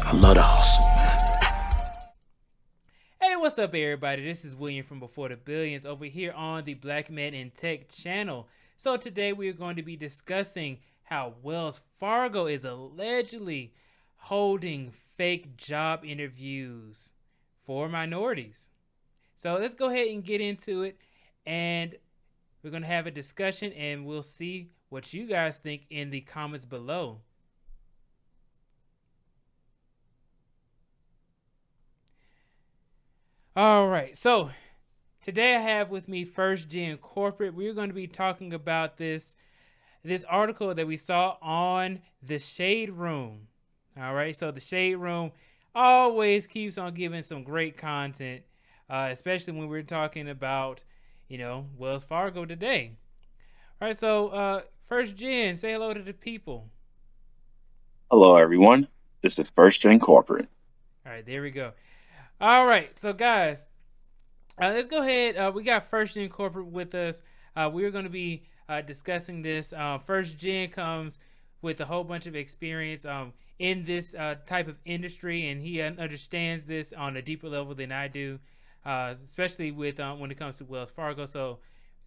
I love the hustle, man. Hey, what's up, everybody? This is William from Before the Billions over here on the Black Man in Tech channel. So today we are going to be discussing how Wells Fargo is allegedly holding fake job interviews for minorities. So let's go ahead and get into it, and we're going to have a discussion, and we'll see what you guys think in the comments below. All right, so today I have with me First Gen Corporate. We're going to be talking about this article that we saw on the Shade Room. All right, so the Shade Room always keeps on giving some great content, especially when we're talking about, Wells Fargo today. All right, so First Gen, say hello to the people. Hello, everyone. This is First Gen Corporate. All right, there we go. All right, so guys, let's go ahead. We got First Gen Corporate with us. We're going to be discussing this. First Gen comes with a whole bunch of experience in this type of industry, and he understands this on a deeper level than I do, especially with when it comes to Wells Fargo. So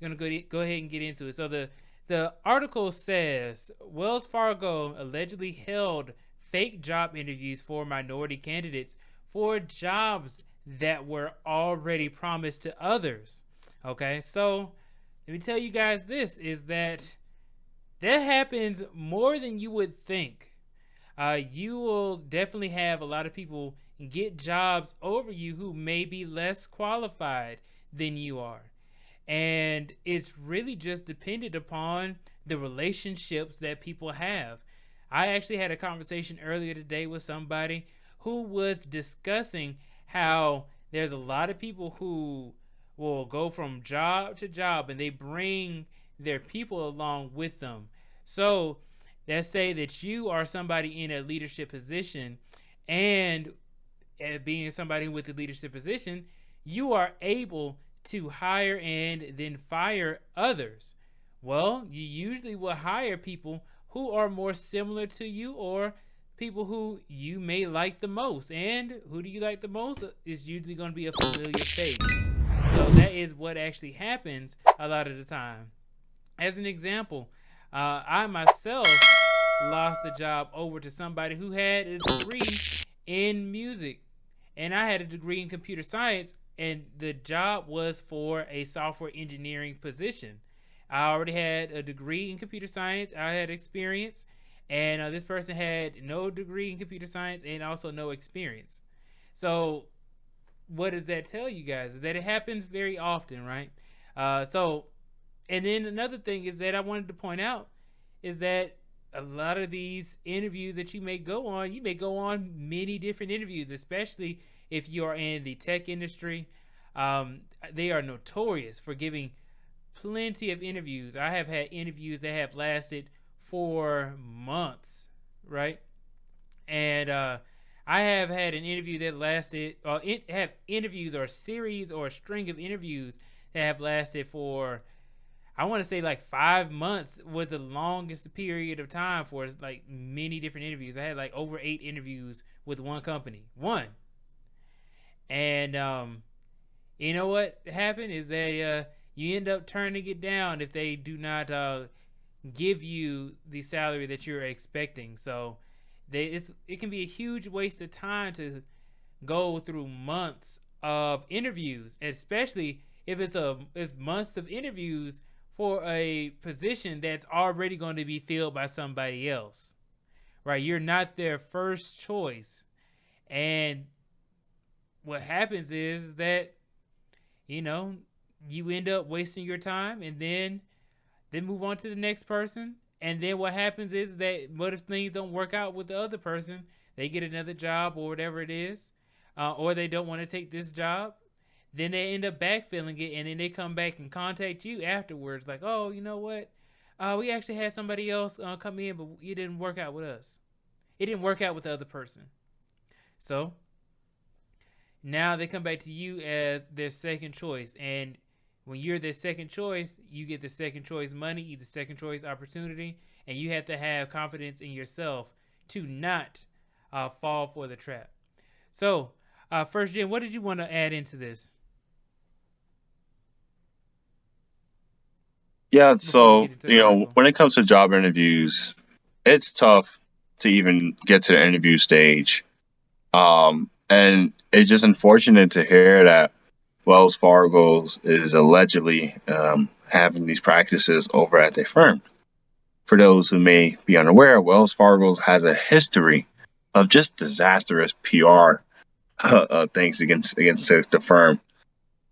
we're going to go ahead and get into it. So the article says Wells Fargo allegedly held fake job interviews for minority candidates for jobs that were already promised to others. Okay, so let me tell you guys this is that happens more than you would think. You will definitely have a lot of people get jobs over you who may be less qualified than you are. And it's really just dependent upon the relationships that people have. I actually had a conversation earlier today with somebody who was discussing how there's a lot of people who will go from job to job and they bring their people along with them. So let's say that you are somebody in a leadership position, and being somebody with a leadership position, you are able to hire and then fire others. Well, you usually will hire people who are more similar to you or people who you may like the most. And who do you like the most is usually going to be a familiar face. So that is what actually happens a lot of the time. As an example, I myself lost a job over to somebody who had a degree in music, and I had a degree in computer science, and the job was for a software engineering position. I already had a degree in computer science. I had experience. And this person had no degree in computer science and also no experience. So what does that tell you guys? Is that it happens very often, right? And then another thing is that I wanted to point out is that a lot of these interviews that you may go on many different interviews, especially if you are in the tech industry. They are notorious for giving plenty of interviews. I have had interviews that have lasted for months, right? And I have had an interview that lasted, have interviews or a series or a string of interviews that have lasted for, I want to say like 5 months was the longest period of time for like many different interviews. I had like over 8 interviews with one company, and you know what happened is that you end up turning it down if they do not give you the salary that you're expecting. So it can be a huge waste of time to go through months of interviews, especially if months of interviews for a position that's already going to be filled by somebody else, right? You're not their first choice. And what happens is that you end up wasting your time, and then move on to the next person. And then what happens is that what if things don't work out with the other person? They get another job or whatever it is, or they don't want to take this job. Then they end up backfilling it, and then they come back and contact you afterwards like, oh, you know what? We actually had somebody else come in, but it didn't work out with us. It didn't work out with the other person. So now they come back to you as their second choice. And when you're the second choice, you get the second choice money, the second choice opportunity, and you have to have confidence in yourself to not fall for the trap. So, first, Jen, what did you want to add into this Yeah, before we so, get into the article? when it comes to job interviews, it's tough to even get to the interview stage. And it's just unfortunate to hear that Wells Fargo is allegedly having these practices over at their firm. For those who may be unaware, Wells Fargo has a history of just disastrous PR things against the firm.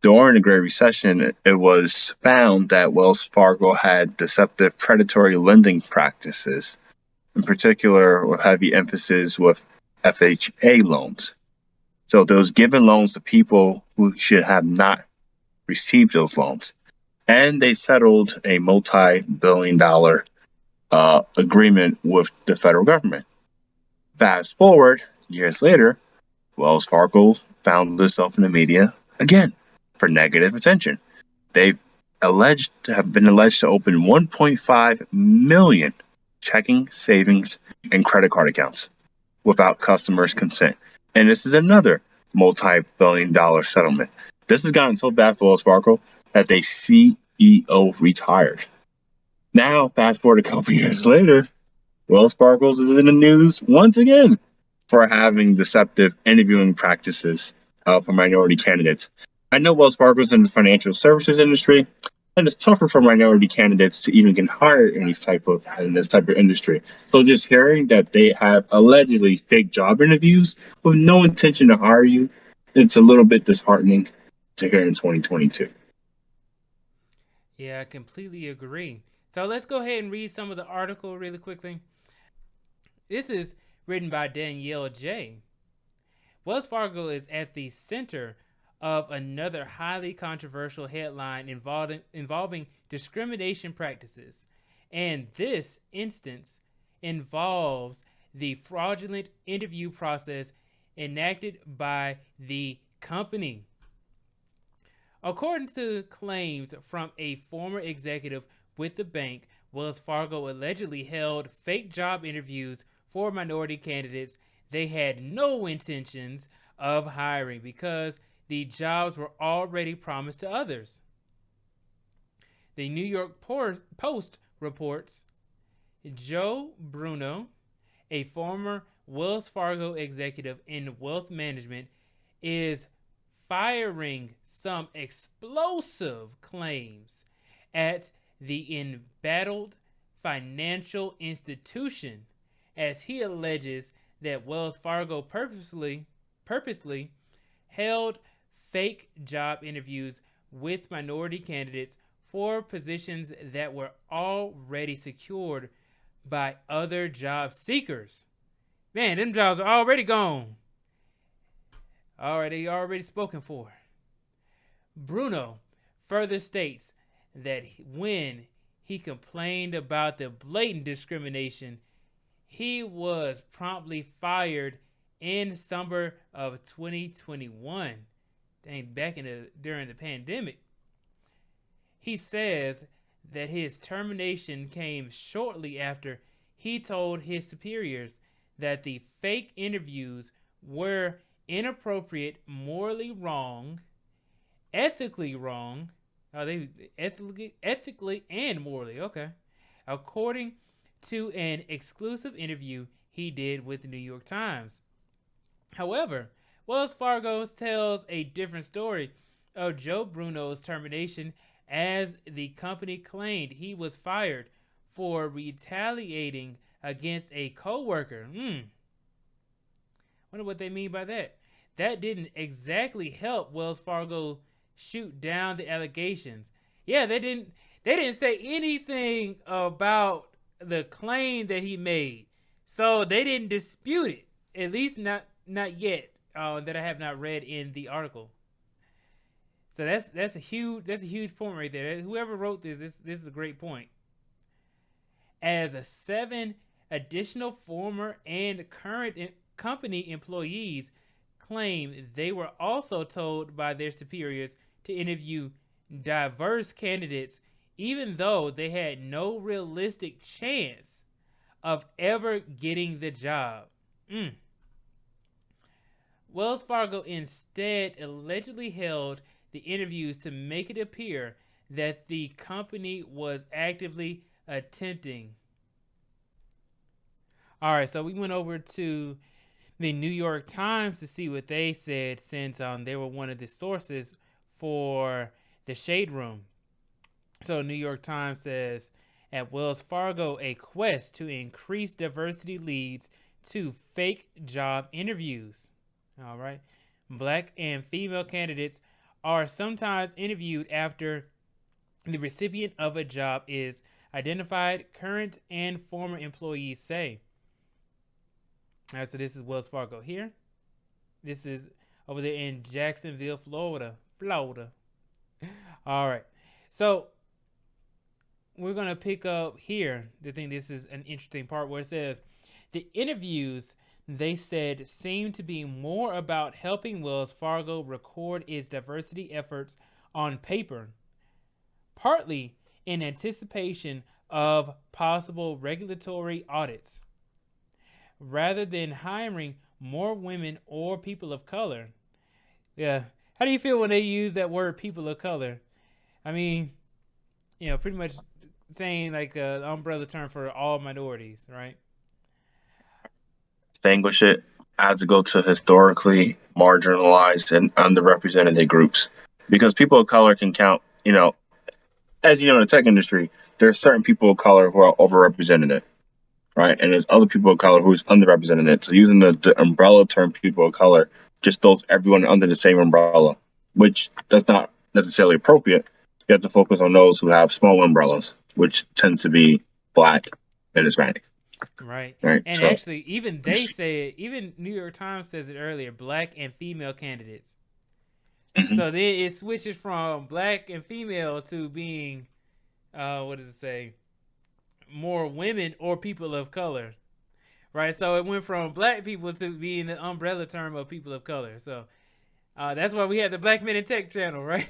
During the Great Recession, it was found that Wells Fargo had deceptive predatory lending practices, in particular, with heavy emphasis with FHA loans. So those given loans to people who should have not received those loans. And they settled a multi-billion-dollar agreement with the federal government. Fast forward years later, Wells Fargo found itself in the media again for negative attention. They've have been alleged to open 1.5 million checking, savings, and credit card accounts without customers' consent. And this is another multi-billion-dollar settlement. This has gotten so bad for Wells Fargo that their CEO retired. Now, fast forward a couple years later, Wells Fargo is in the news once again for having deceptive interviewing practices for minority candidates. I know Wells Fargo is in the financial services industry, and it's tougher for minority candidates to even get hired in this type of industry. So just hearing that they have allegedly fake job interviews with no intention to hire you, it's a little bit disheartening to hear in 2022. Yeah, I completely agree. So let's go ahead and read some of the article really quickly. This is written by Danielle J. Wells Fargo is at the center of another highly controversial headline involving discrimination practices. And this instance involves the fraudulent interview process enacted by the company. According to claims from a former executive with the bank, Wells Fargo allegedly held fake job interviews for minority candidates they had no intentions of hiring because the jobs were already promised to others. The New York Post reports Joe Bruno, a former Wells Fargo executive in wealth management, is firing some explosive claims at the embattled financial institution as he alleges that Wells Fargo purposely held fake job interviews with minority candidates for positions that were already secured by other job seekers. Man, them jobs are already gone. Already spoken for. Bruno further states that when he complained about the blatant discrimination, he was promptly fired in summer of 2021. Back during the pandemic. He says that his termination came shortly after he told his superiors that the fake interviews were inappropriate, morally wrong, ethically wrong. They ethically and morally, okay. According to an exclusive interview he did with the New York Times. However, Wells Fargo tells a different story of Joe Bruno's termination, as the company claimed he was fired for retaliating against a coworker. Wonder what they mean by that. That didn't exactly help Wells Fargo shoot down the allegations. Yeah, they didn't say anything about the claim that he made. So they didn't dispute it. At least not yet. That I have not read in the article. So that's a huge point right there. Whoever wrote this is a great point. As 7 additional former and current company employees claim they were also told by their superiors to interview diverse candidates, even though they had no realistic chance of ever getting the job. Wells Fargo instead allegedly held the interviews to make it appear that the company was actively attempting. All right, so we went over to the New York Times to see what they said, since they were one of the sources for the Shade Room. So New York Times says, at Wells Fargo, a quest to increase diversity leads to fake job interviews. All right. Black and female candidates are sometimes interviewed after the recipient of a job is identified, current and former employees say. All right, so this is Wells Fargo here. This is over there in Jacksonville, Florida. All right. So we're going to pick up here. I think this is an interesting part where it says the interviews, they said, seem to be more about helping Wells Fargo record its diversity efforts on paper, partly in anticipation of possible regulatory audits, rather than hiring more women or people of color. Yeah. How do you feel when they use that word people of color? I mean, pretty much saying like an umbrella term for all minorities, right? Distinguish it as to go to historically marginalized and underrepresented groups, because people of color can count. As you know, in the tech industry, there are certain people of color who are overrepresented, right? And there's other people of color who's underrepresented. So using the umbrella term people of color just throws everyone under the same umbrella, which that's not necessarily appropriate. You have to focus on those who have small umbrellas, which tends to be Black and Hispanic. Right. Right. And So actually, even they say, even New York Times says it earlier, black and female candidates. So then it switches from black and female to being, what does it say? More women or people of color. Right. So it went from black people to being the umbrella term of people of color. So that's why we had the Black Men in Tech channel, right?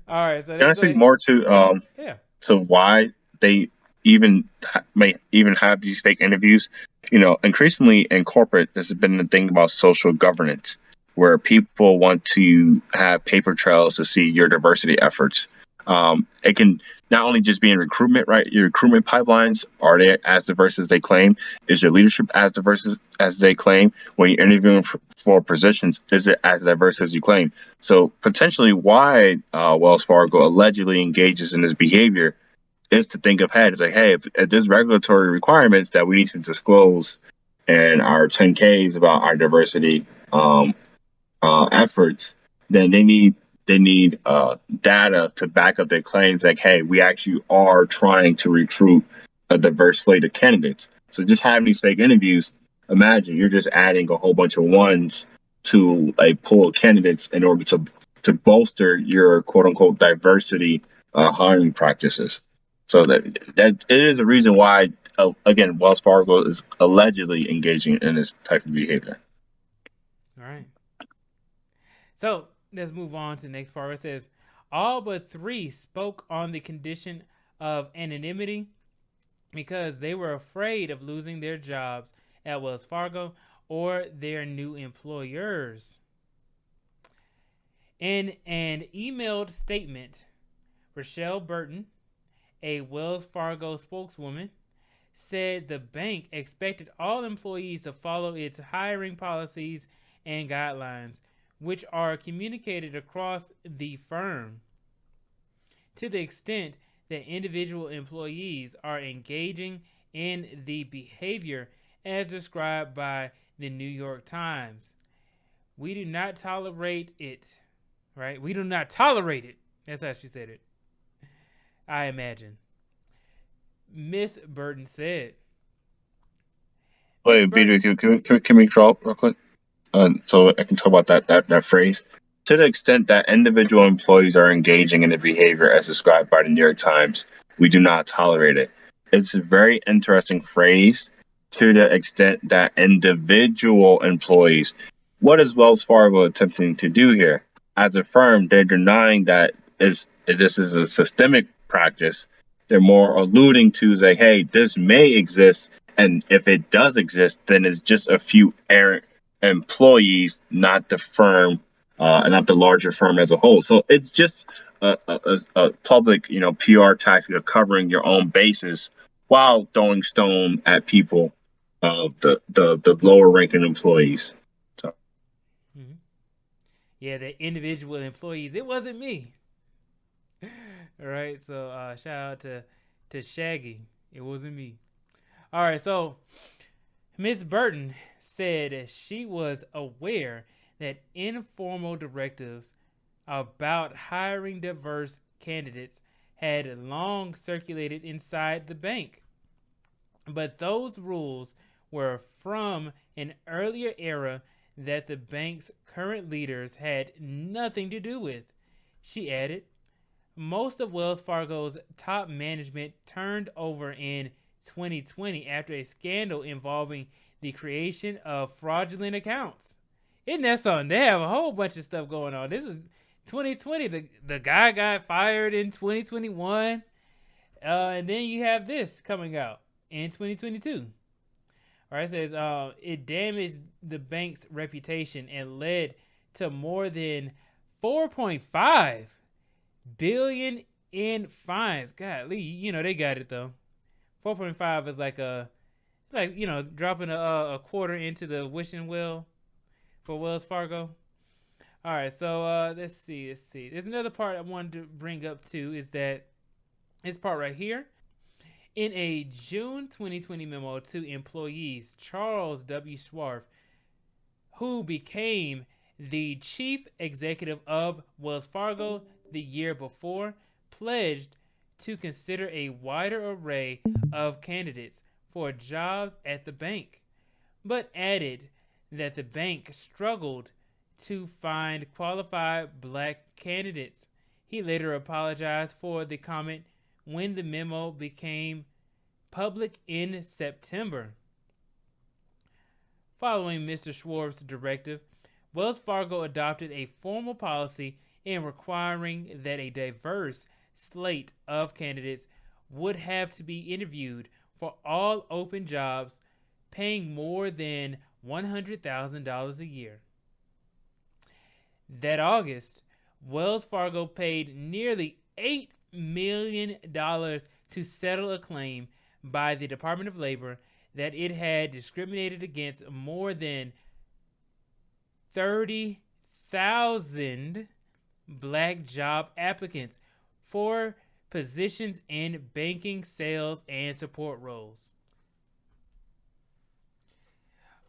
All right. So can I let's go speak ahead. more to Yeah. to why they may even have these fake interviews? Increasingly in corporate, there's been a thing about social governance where people want to have paper trails to see your diversity efforts. It can not only just be in recruitment, right? Your recruitment pipelines, are they as diverse as they claim? Is your leadership as diverse as they claim? When you're interviewing for positions, is it as diverse as you claim? So potentially why Wells Fargo allegedly engages in this behavior is to think ahead. It's like, hey, if there's regulatory requirements that we need to disclose in our 10Ks about our diversity efforts, then they need data to back up their claims. Like, hey, we actually are trying to recruit a diverse slate of candidates. So just having these fake interviews, imagine you're just adding a whole bunch of ones to a pool of candidates in order to bolster your quote unquote diversity hiring practices. So that it is a reason why, again, Wells Fargo is allegedly engaging in this type of behavior. All right. So let's move on to the next part. It says, all but 3 spoke on the condition of anonymity because they were afraid of losing their jobs at Wells Fargo or their new employers. In an emailed statement, Rochelle Burton, a Wells Fargo spokeswoman, said the bank expected all employees to follow its hiring policies and guidelines, which are communicated across the firm. To the extent that individual employees are engaging in the behavior as described by the New York Times, we do not tolerate it. Right? We do not tolerate it. That's how she said it, I imagine. Miss Burton said. Wait, Peter, can we draw real quick? So I can talk about that phrase. To the extent that individual employees are engaging in the behavior as described by the New York Times, we do not tolerate it. It's a very interesting phrase. To the extent that individual employees, what is Wells Fargo attempting to do here? As a firm, they're denying that this is a systemic practice. They're more alluding to say, hey, this may exist, and if it does exist, then it's just a few errant employees, not the firm, and not the larger firm as a whole. So it's just a public, PR tactic of covering your own bases while throwing stone at people, the lower ranking employees. So Mhm. Yeah, the individual employees. It wasn't me. All right, so shout out to Shaggy. It wasn't me. All right, so Miss Burton said she was aware that informal directives about hiring diverse candidates had long circulated inside the bank, but those rules were from an earlier era that the bank's current leaders had nothing to do with. She added, most of Wells Fargo's top management turned over in 2020 after a scandal involving the creation of fraudulent accounts. Isn't that something? They have a whole bunch of stuff going on. This is 2020. The guy got fired in 2021. And then you have this coming out in 2022. All right, it says it damaged the bank's reputation and led to more than 4.5 billion in fines. Golly, they got it though. 4.5 is like dropping a quarter into the wishing well for Wells Fargo. All right, so let's see. There's another part I wanted to bring up too. Is that this part right here? In a June 2020 memo to employees, Charles W. Schwab, who became the chief executive of Wells Fargo the year before, pledged to consider a wider array of candidates for jobs at the bank, but added that the bank struggled to find qualified black candidates. He later apologized for the comment when the memo became public in September. Following Mr. Schwab's directive, Wells Fargo adopted a formal policy in requiring that a diverse slate of candidates would have to be interviewed for all open jobs paying more than $100,000 a year. That August, Wells Fargo paid nearly $8 million to settle a claim by the Department of Labor that it had discriminated against more than 30,000 black job applicants for positions in banking, sales, and support roles.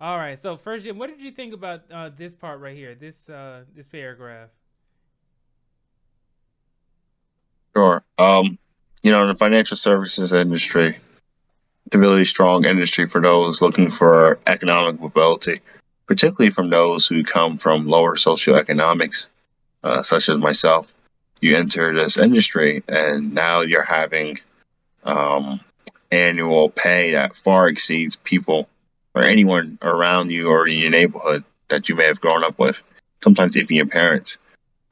All right, so first, Jim, what did you think about this part right here, this paragraph? sure. In the financial services industry, a really strong industry for those looking for economic mobility, particularly from those who come from lower socioeconomics, such as myself. You enter this industry, and now you're having um, annual pay that far exceeds people or anyone around you or in your neighborhood that you may have grown up with, sometimes even your parents.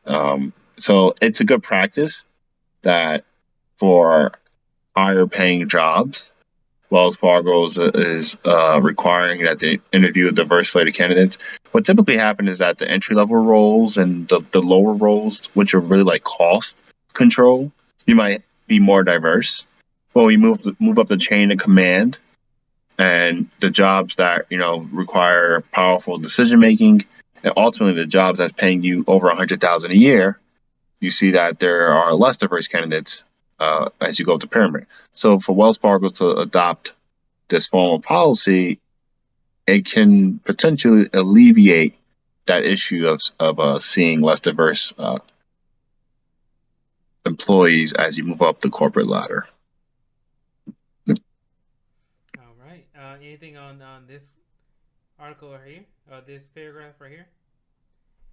So it's a good practice that for higher paying jobs, Wells Fargo is requiring that they interview a diverse slate of candidates. What typically happens is that the entry level roles and the lower roles, which are really like cost control, you might be more diverse. Well, you move up the chain of command, and the jobs that require powerful decision making, and ultimately the jobs that's paying you over 100,000 a year, you see that there are less diverse candidates as you go up the pyramid. So for Wells Fargo to adopt this form of policy, it can potentially alleviate that issue of seeing less diverse employees as you move up the corporate ladder. All right. Anything on this article right here? This paragraph right here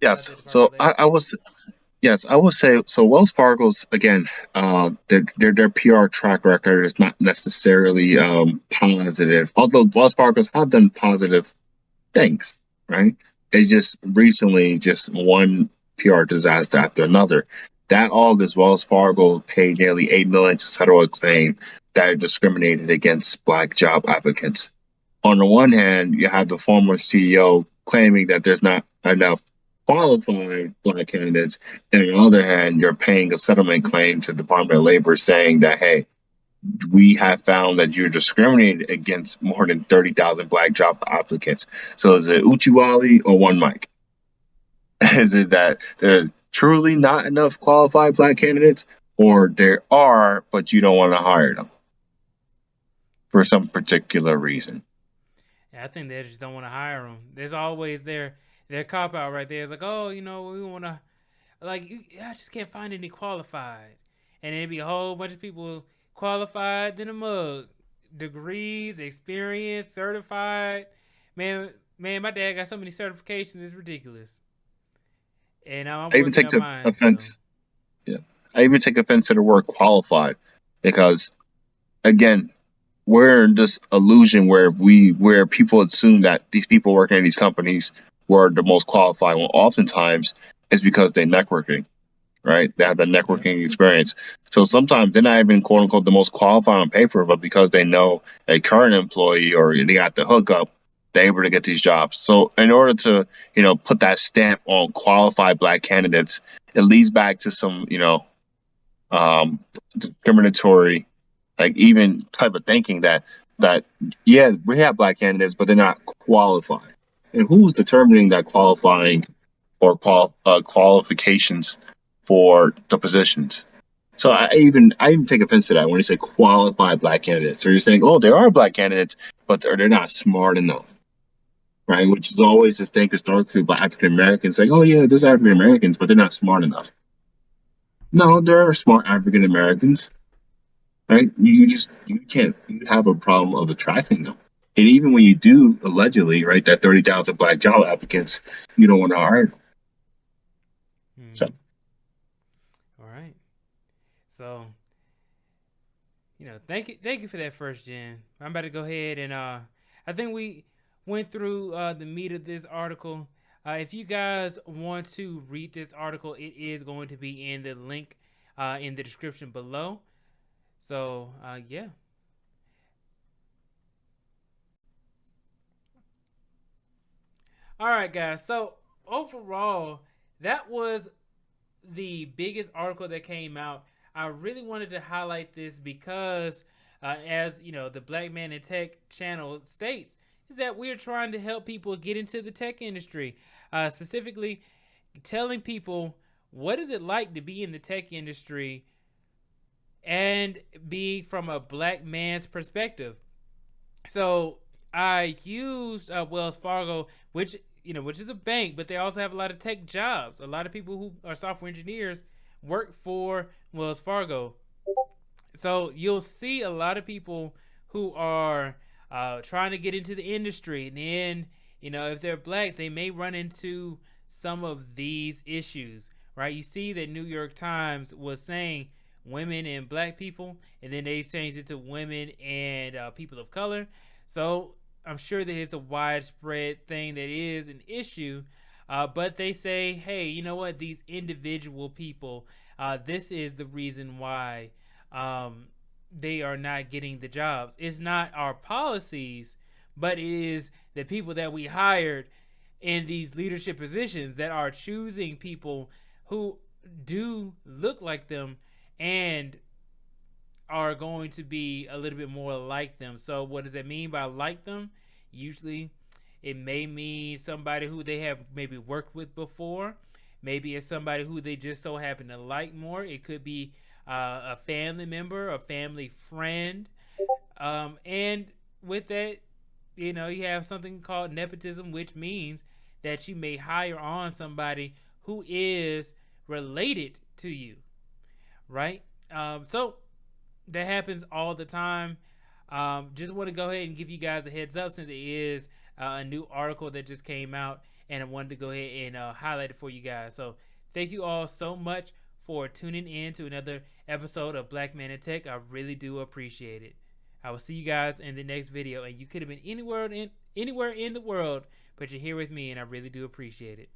about Yes. the Department So of Labor? I would say so. Wells Fargo's again, their PR track record is not necessarily positive, although Wells Fargo's have done positive things, right? It's just recently just one PR disaster after another. That August, Wells Fargo paid nearly $8 million to settle a claim that it discriminated against black job applicants. On the one hand, you have the former CEO claiming that there's not enough qualified black candidates, and on the other hand, you're paying a settlement claim to the Department of Labor saying that, hey, we have found that you're discriminating against more than 30,000 black job applicants. So is it Uchiwali or one mic? Is it that there's truly not enough qualified black candidates, or there are, but you don't want to hire them for some particular reason? Yeah, I think they just don't want to hire them. There's always their cop out right there. It's like, oh, we want to, like, I just can't find any qualified, and it'd be a whole bunch of people qualified than a mug, degrees, experience, certified. Man, my dad got so many certifications, it's ridiculous. And now I'm I even working take on to mine. So offense. Yeah, I even take offense to the word qualified because, again, we're in this illusion where people assume that these people working in these companies were the most qualified. Well, oftentimes it's because they're networking, right? They have that yeah. networking experience. So sometimes they're not even quote unquote the most qualified on paper, but because they know a current employee or they got the hookup, they're able to get these jobs. So in order to, put that stamp on qualified black candidates, it leads back to some, discriminatory, like even type of thinking that yeah, we have black candidates, but they're not qualified. And who's determining that qualifying or qualifications for the positions? So I even take offense to that when you say qualified black candidates. So you're saying, oh, there are black candidates, but they're not smart enough, right? Which is always this thing historically about African Americans saying, oh yeah, there's African Americans, but they're not smart enough. No, there are smart African Americans, right? You have a problem of attracting them. And even when you do allegedly, right, that 30,000 black job applicants, you don't want to hire them. So All right. So thank you for that first gen. I'm about to go ahead and I think we went through the meat of this article. If you guys want to read this article, it is going to be in the link in the description below. So yeah. All right, guys. So overall, that was the biggest article that came out. I really wanted to highlight this because, as you know, the Black Man in Tech channel states, is that we're trying to help people get into the tech industry, specifically telling people what is it like to be in the tech industry and be from a black man's perspective. So I used Wells Fargo, which is a bank, but they also have a lot of tech jobs. A lot of people who are software engineers work for Wells Fargo. So you'll see a lot of people who are trying to get into the industry, and then if they're black, they may run into some of these issues, right? You see that New York Times was saying women and black people, and then they changed it to women and people of color. So I'm sure that it's a widespread thing that is an issue, but they say, hey, you know what? These individual people, this is the reason why they are not getting the jobs. It's not our policies, but it is the people that we hired in these leadership positions that are choosing people who do look like them and are going to be a little bit more like them. So what does that mean by like them? Usually it may mean somebody who they have maybe worked with before. Maybe it's somebody who they just so happen to like more. It could be a family member, a family friend. And with that, you have something called nepotism, which means that you may hire on somebody who is related to you, right? So that happens all the time. Just want to go ahead and give you guys a heads up since it is a new article that just came out, and I wanted to go ahead and highlight it for you guys. So thank you all so much for tuning in to another episode of Black Man in Tech. I really do appreciate it. I will see you guys in the next video, and you could have been anywhere in the world, but you're here with me, and I really do appreciate it.